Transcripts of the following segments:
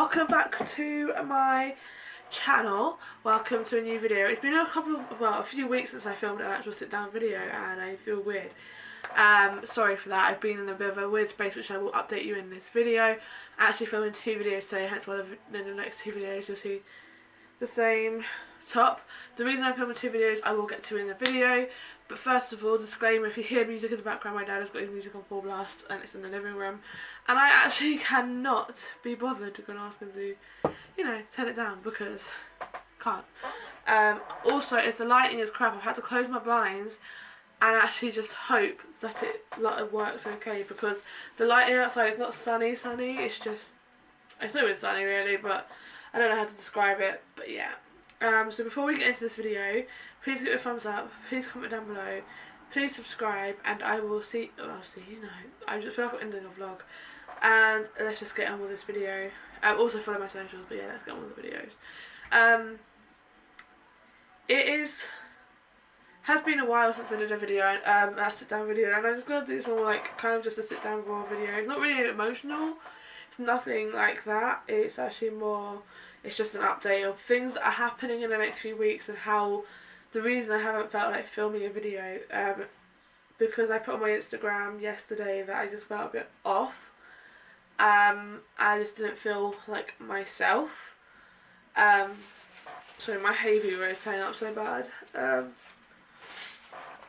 welcome back to my channel. Welcome to a new video. It's been a few weeks since I filmed an actual sit down video and I feel weird. Sorry for that. I've been in a bit of a weird space, which I will update you in this video. I'm actually filming 2 videos today, hence why in the next 2 videos you'll see the same top. The reason I'm filming 2 videos I will get to in the video, but first of all, disclaimer, if you hear music in the background, my dad has got his music on full blast and it's in the living room and I actually cannot be bothered to go and ask him to, you know, turn it down because can't. Also, if the lighting is crap, I've had to close my blinds and actually just hope that it works okay, because the lighting outside is not sunny, it's just, it's not even sunny really, but I don't know how to describe it, but yeah. So before we get into this video, please give it a thumbs up, please comment down below, please subscribe, and I will see, I just feel like I'm ending a vlog, and let's just get on with this video. Also follow my socials, but yeah, let's get on with the videos. Has been a while since I did a video, a sit down video, and I'm just gonna do some like kind of just a sit down raw video. It's not really emotional, it's nothing like that. It's actually more, it's just an update of things that are happening in the next few weeks and how the reason I haven't felt like filming a video, because I put on my Instagram yesterday that I just felt a bit off. I just didn't feel like myself. Sorry, my hay fever is playing up so bad.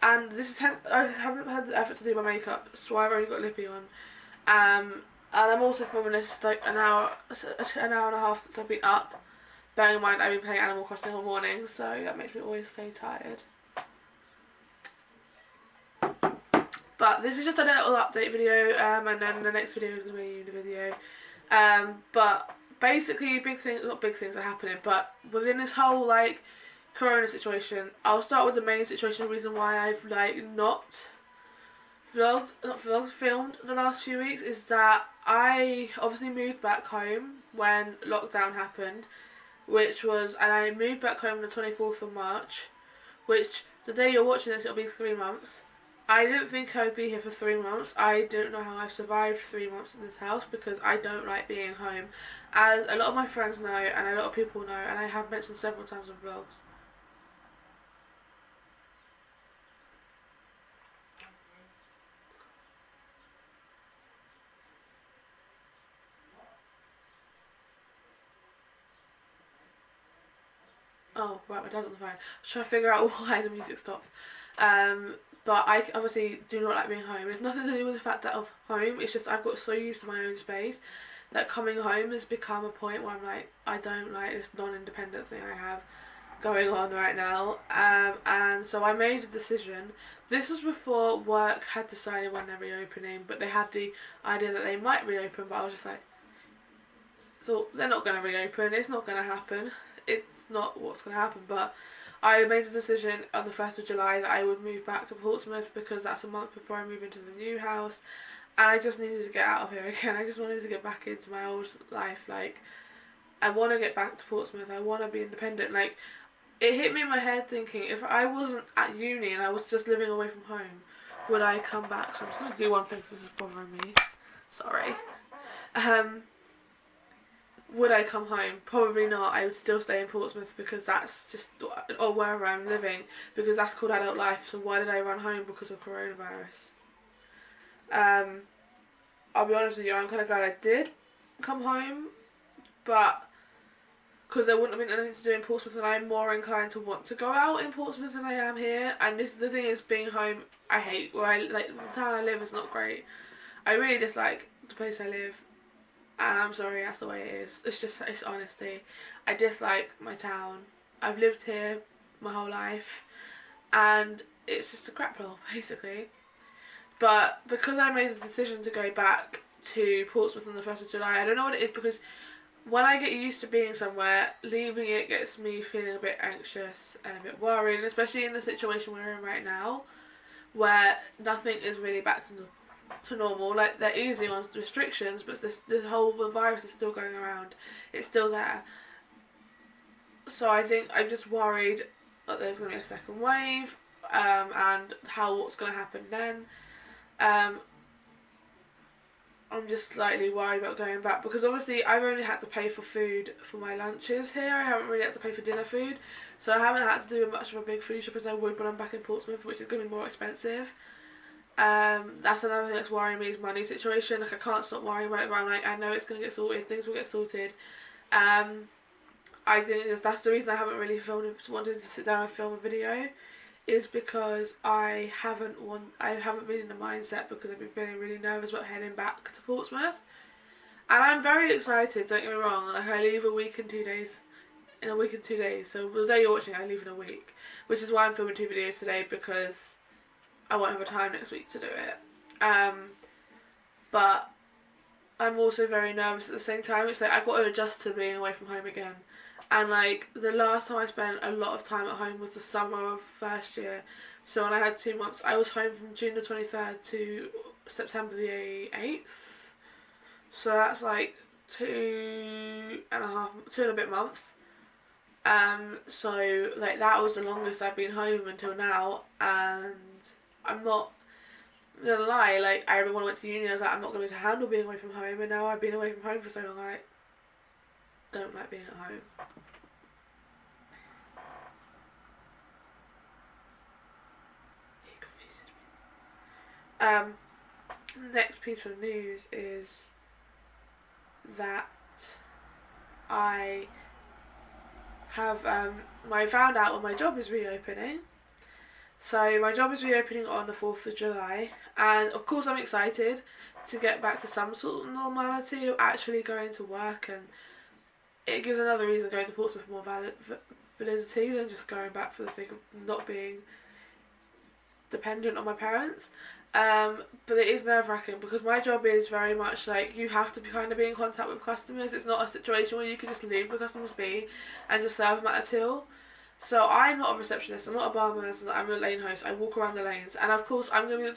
And this is I haven't had the effort to do my makeup, so I've only got lippy on. And I'm also filming this like an hour and a half since I've been up. Bearing in mind I've been playing Animal Crossing all morning, so that makes me always stay tired. But this is just a little update video, and then the next video is going to be a uni video. But basically, not big things are happening, but within this whole like corona situation, I'll start with the main situation. The reason why I've like not filmed the last few weeks is that I obviously moved back home when lockdown happened, and I moved back home on the 24th of March, which the day you're watching this it'll be 3 months. I didn't think I would be here for 3 months. I don't know how I've survived 3 months in this house because I don't like being home, as a lot of my friends know and a lot of people know, and I have mentioned several times in vlogs. Oh, right, my dad's on the phone. I was trying to figure out why the music stopped. But I obviously do not like being home. It's nothing to do with the fact that I'm home, it's just I've got so used to my own space that coming home has become a point where I'm like, I don't like this non-independent thing I have going on right now. And so I made a decision. This was before work had decided when they're reopening, but they had the idea that they might reopen, but I was just like, thought they're not going to reopen, it's not going to happen. It's not what's going to happen, but I made a decision on the 1st of July that I would move back to Portsmouth because that's a month before I move into the new house, and I just needed to get out of here again. I just wanted to get back into my old life. Like, I want to get back to Portsmouth, I want to be independent. Like, it hit me in my head thinking, if I wasn't at uni and I was just living away from home, would I come back? So I'm just going to do one thing because this is bothering me. Sorry. Would I come home? Probably not. I would still stay in Portsmouth because that's just, or wherever I'm living, because that's called adult life. So why did I run home because of coronavirus? I'll be honest with you, I'm kind of glad I did come home, but because there wouldn't have been anything to do in Portsmouth, and I'm more inclined to want to go out in Portsmouth than I am here. And this is the thing, is being home, I hate the town I live is not great. I really dislike the place I live. And I'm sorry, that's the way it is. It's honesty. I dislike my town. I've lived here my whole life and it's just a crap hole, basically. But because I made the decision to go back to Portsmouth on the 1st of July, I don't know what it is, because when I get used to being somewhere, leaving it gets me feeling a bit anxious and a bit worried, and especially in the situation we're in right now, where nothing is really back to normal. Like, they're easing on restrictions, but this whole virus is still going around. It's still there. So I think I'm just worried that there's going to be a second wave, and what's going to happen then. I'm just slightly worried about going back, because obviously I've only had to pay for food for my lunches here. I haven't really had to pay for dinner food, so I haven't had to do much of a big food shop as I would when I'm back in Portsmouth, which is going to be more expensive. That's another thing that's worrying me, is money situation. Like, I can't stop worrying about it, but I'm like, I know it's going to get sorted, things will get sorted. I think that's the reason I haven't really wanted to sit down and film a video, is because I haven't been in the mindset, because I've been feeling really nervous about heading back to Portsmouth. And I'm very excited, don't get me wrong. Like, I leave in a week and 2 days. So the day you're watching, I leave in a week. Which is why I'm filming 2 videos today, because I won't have a time next week to do it. But I'm also very nervous at the same time. It's like, I've got to adjust to being away from home again. And like, the last time I spent a lot of time at home was the summer of first year. So when I had 2 months, I was home from June the 23rd to September the 8th. So that's like 2.5 months. So like, that was the longest I've been home until now. And I'm not gonna lie, like, I remember when I went to uni, I was like, I'm not going to handle being away from home. And now I've been away from home for so long, I don't like being at home. He confuses me. Next piece of news is that I have I found out when my job is reopening. So my job is reopening on the 4th of July, and of course I'm excited to get back to some sort of normality of actually going to work, and it gives another reason going to Portsmouth more validity than just going back for the sake of not being dependent on my parents. But it is nerve-wracking, because my job is very much like, you have to be kind of be in contact with customers. It's not a situation where you can just leave the customers be and just serve them at a till. So I'm not a receptionist, I'm not a barman, I'm a lane host. I walk around the lanes, and of course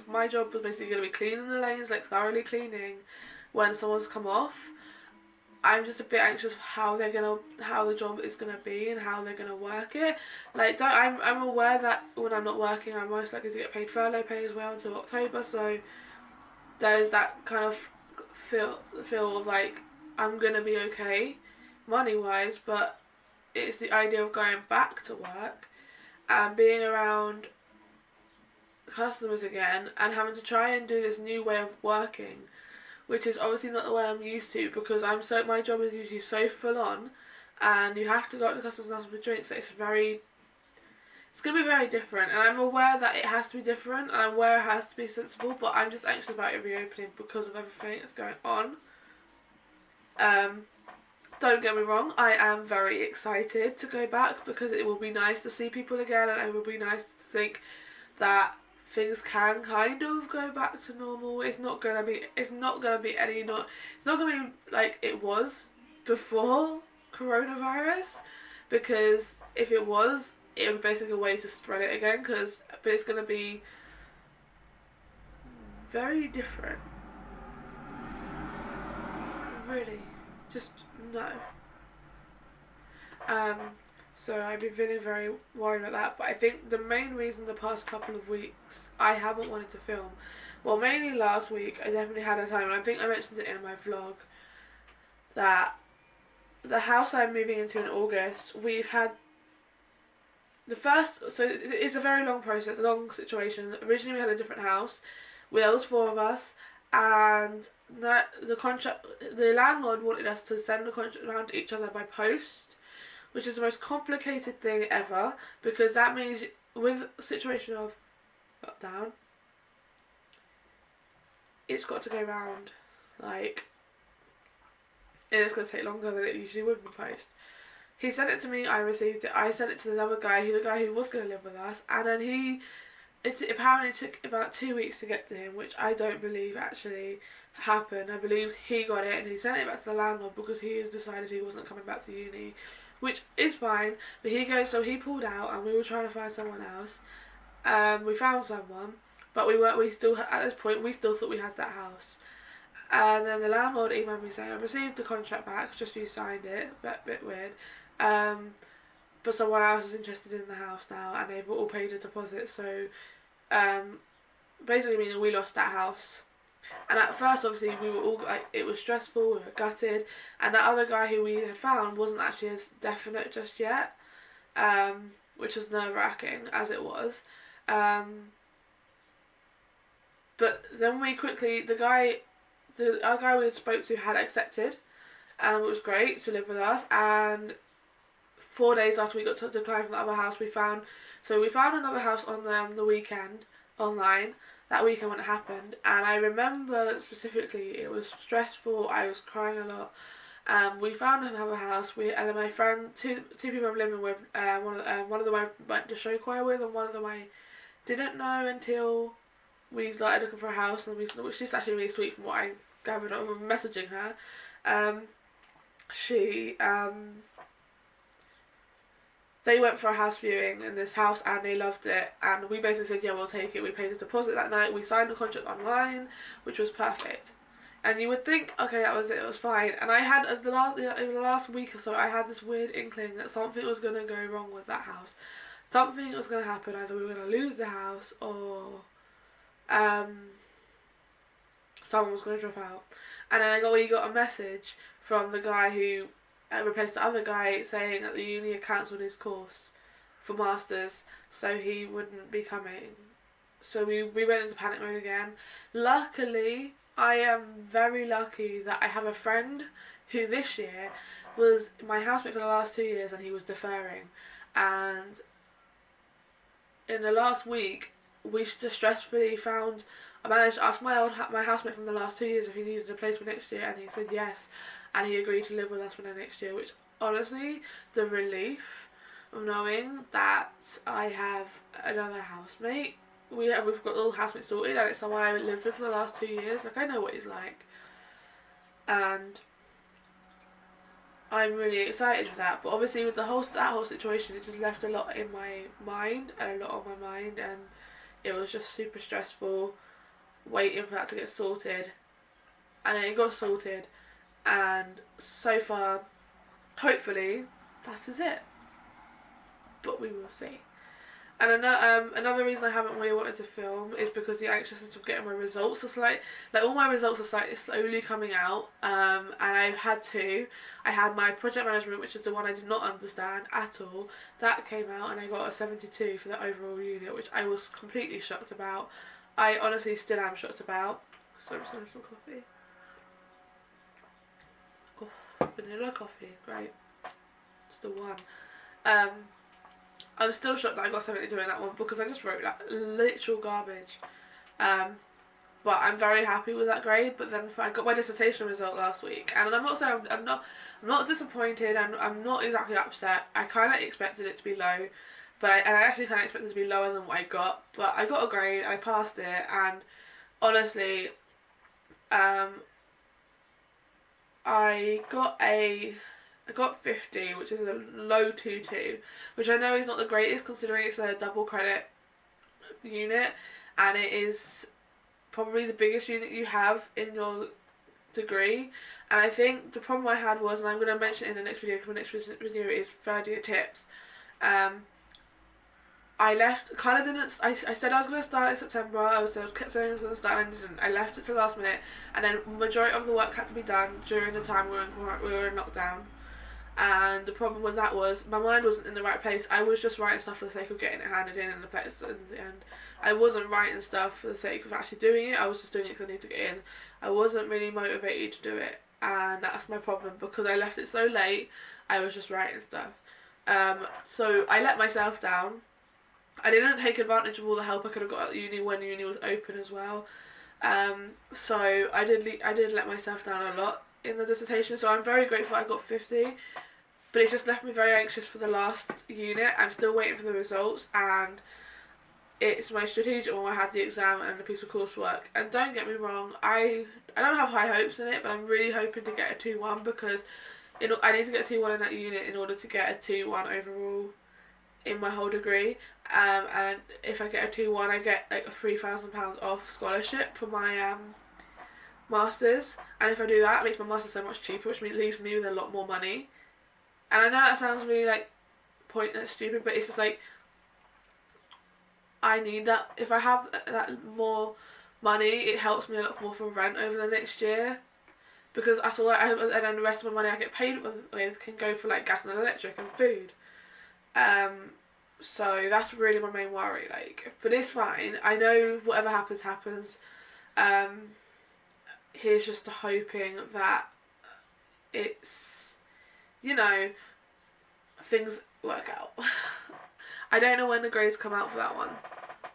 my job is basically going to be cleaning the lanes, like thoroughly cleaning when someone's come off. I'm just a bit anxious how the job is gonna be and how they're gonna work it. Like, I'm aware that when I'm not working, I'm most likely to get paid furlough pay as well until October. So there's that kind of feel of like, I'm gonna be okay money wise, but it's the idea of going back to work and being around customers again and having to try and do this new way of working, which is obviously not the way I'm used to, because my job is usually so full on, and you have to go up to customers and ask for drinks. That it's going to be very different, and I'm aware that it has to be different, and I'm aware it has to be sensible, but I'm just anxious about it reopening because of everything that's going on. Don't get me wrong, I am very excited to go back, because it will be nice to see people again, and it will be nice to think that things can kind of go back to normal. It's not gonna be like it was before coronavirus, because if it was, it would be basically a way to spread it again, but it's gonna be very different. Really, just no. So I've been feeling very worried about that, but I think the main reason the past couple of weeks I haven't wanted to film, well, mainly last week I definitely had a time, and I think I mentioned it in my vlog, that the house I'm moving into in August, we've had so it's a very long process, a long situation. Originally we had a different house, there was 4 of us, and the landlord wanted us to send the contract around to each other by post, which is the most complicated thing ever, because that means with a situation of lockdown, it's got to go round, like, it's going to take longer than it usually would in post. He sent it to me, I received it, I sent it to the other guy, the guy who was going to live with us, and then it apparently took about 2 weeks to get to him, which I don't believe actually happened. I believe he got it and he sent it back to the landlord because he had decided he wasn't coming back to uni, which is fine. But he pulled out, and we were trying to find someone else. We found someone, but we still, at this point, we still thought we had that house. And then the landlord emailed me saying, I received the contract back, just you signed it, bit weird. But someone else is interested in the house now, and they've all paid a deposit, so basically meaning we lost that house. And at first, obviously, we were all like, it was stressful, we were gutted, and that other guy who we had found wasn't actually as definite just yet, which was nerve-wracking as it was. But then we quickly, the other guy we spoke to had accepted, and it was great to live with us. And 4 days after we got to decline from the other house, we found another house on the weekend online. That weekend when it happened, and I remember specifically it was stressful. I was crying a lot. We found another house. And my friend, two people I'm living with. One of them I went to show choir with, and one of them I didn't know until we started looking for a house. And she's actually really sweet from what I gathered from messaging her. They went for a house viewing in this house and they loved it, and we basically said, yeah, we'll take it. We paid a deposit that night, we signed the contract online, which was perfect. And you would think, okay, that was it was fine. And I had, over the last week or so, I had this weird inkling that something was going to go wrong with that house. Something was going to happen, either we were going to lose the house or someone was going to drop out. And then we got a message from the guy who replaced the other guy saying that the uni had cancelled his course for masters, so he wouldn't be coming. So we went into panic mode again. Luckily, I am very lucky that I have a friend who this year was my housemate for the last 2 years, and he was deferring. And in the last week, we just stressfully found. I managed to ask my housemate from the last 2 years if he needed a place for next year, and he said yes, and he agreed to live with us for the next year. Which honestly, the relief of knowing that I have another housemate, we've got all housemates sorted, and it's someone I lived with for the last 2 years. Like, I know what he's like, and I'm really excited for that. But obviously, with that whole situation, it just left a lot in my mind and a lot on my mind, and it was just super stressful waiting for that to get sorted. And then it got sorted, and so far, hopefully, that is it. But we will see. And another reason I haven't really wanted to film is because the anxiousness of getting my results are all my results are slowly coming out. And I've had two. I had my project management, which is the one I did not understand at all. That came out, and I got a 72 for the overall unit, which I was completely shocked about. I honestly still am shocked about. So I'm just going to have some coffee. Oh, vanilla coffee, great. Just the one. I'm still shocked that I got 72 in that one, because I just wrote like literal garbage. But I'm very happy with that grade. But then I got my dissertation result last week, and I'm not saying I'm not disappointed. I'm not exactly upset. I kind of expected it to be low, but I actually kind of expected it to be lower than what I got. But I got a grade, I passed it, and honestly, I got 50, which is a low 2-2, which I know is not the greatest considering it's a double credit unit, and it is probably the biggest unit you have in your degree. And I think the problem I had was, and I'm going to mention it in the next video because my next video is third year tips, I left, I said I was going to start in September, I kept saying I was going to start, and I didn't. I left it to the last minute, and then majority of the work had to be done during the time we were in lockdown. And the problem with that was my mind wasn't in the right place. I was just writing stuff for the sake of getting it handed in the place in the end. I wasn't writing stuff for the sake of actually doing it. I was just doing it because I needed to get in. I wasn't really motivated to do it, and that's my problem, because I left it so late. I was just writing stuff. So I let myself down. I didn't take advantage of all the help I could have got at uni when uni was open as well. So I did let myself down a lot in the dissertation. So I'm very grateful I got 50, but it just left me very anxious for the last unit. I'm still waiting for the results, and it's my strategic one. I had the exam and a piece of coursework, and don't get me wrong, I don't have high hopes in it, but I'm really hoping to get a 2-1, because I need to get a 2-1 in that unit in order to get a 2-1 overall in my whole degree. And if I get a 2-1, I get like a £3,000 off scholarship for my masters, and if I do that, it makes my masters so much cheaper, which leaves me with a lot more money. And I know that sounds really like pointless, stupid, but it's just like, I need that. If I have that more money, it helps me a lot more for rent over the next year, because that's all and then the rest of my money I get paid with can go for like gas and electric and food. So that's really my main worry, like, but it's fine. I know whatever happens happens. Here's just to hoping that it's, you know, things work out. I don't know when the grades come out for that one.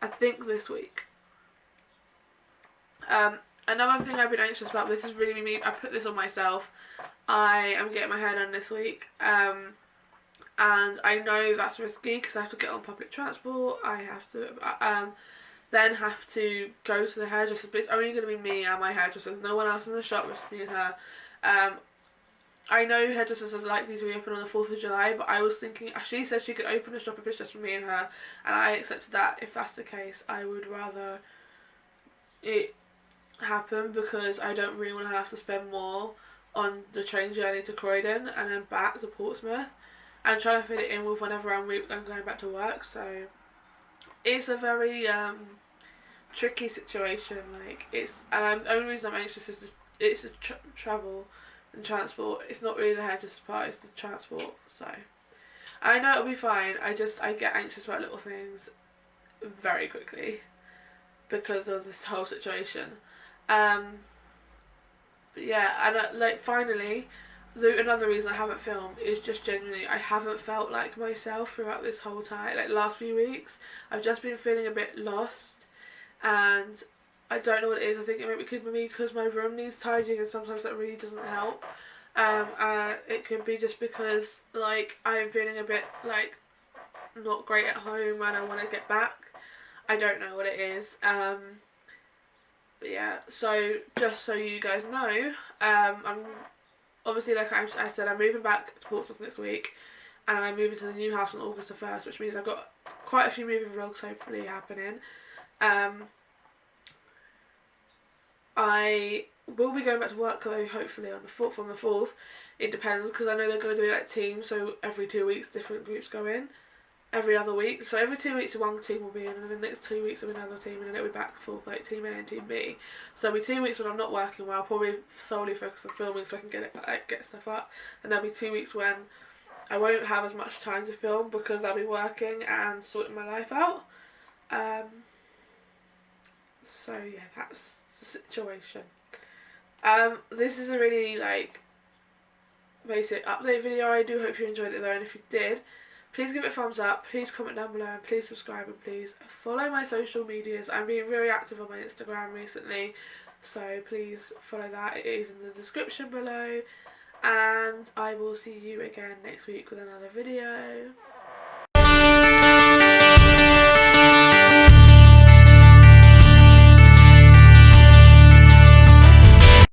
I think this week. Another thing I've been anxious about, this is really me, I put this on myself. I am getting my hair done this week. And I know that's risky because I have to get on public transport. I have to then have to go to the hairdresser, but it's only going to be me and my hairdresser. There's no one else in the shop, just me and her. I know hairdressers are likely to reopen on the 4th of July, but I was thinking, she said she could open the shop if it's just for me and her, and I accepted that. If that's the case, I would rather it happen, because I don't really want to have to spend more on the train journey to Croydon and then back to Portsmouth, and trying to fit it in with whenever I'm going back to work. So it's a very tricky situation. Like, and the only reason I'm anxious is it's the travel and transport. It's not really the hairdresser part, it's the transport. So I know it'll be fine. I get anxious about little things very quickly because of this whole situation. But yeah, and like, finally, another reason I haven't filmed is just genuinely I haven't felt like myself throughout this whole time, like last few weeks. I've just been feeling a bit lost, and I don't know what it is. I think it might be because my room needs tidying, and sometimes that really doesn't help. It could be just because, like, I am feeling a bit like not great at home and I want to get back. I don't know what it is. But yeah, so just so you guys know, I'm obviously, like I said, I'm moving back to Portsmouth next week, and I'm moving to the new house on August the 1st, which means I've got quite a few moving vlogs hopefully happening. I will be going back to work though, hopefully from the 4th. It depends, because I know they're going to do like teams, so every 2 weeks different groups go in. Every other week, so every 2 weeks one team will be in, and then the next 2 weeks will be another team, and then it'll be back for like team A and team B. So there'll be 2 weeks when I'm not working, where I'll probably solely focus on filming so I can get stuff up, and there'll be 2 weeks when I won't have as much time to film because I'll be working and sorting my life out. So yeah, that's the situation. This is a really like basic update video. I do hope you enjoyed it though, and if you did, please give it a thumbs up, please comment down below, and please subscribe, and please follow my social medias. I'm being very active on my Instagram recently, so please follow that. It is in the description below, and I will see you again next week with another video.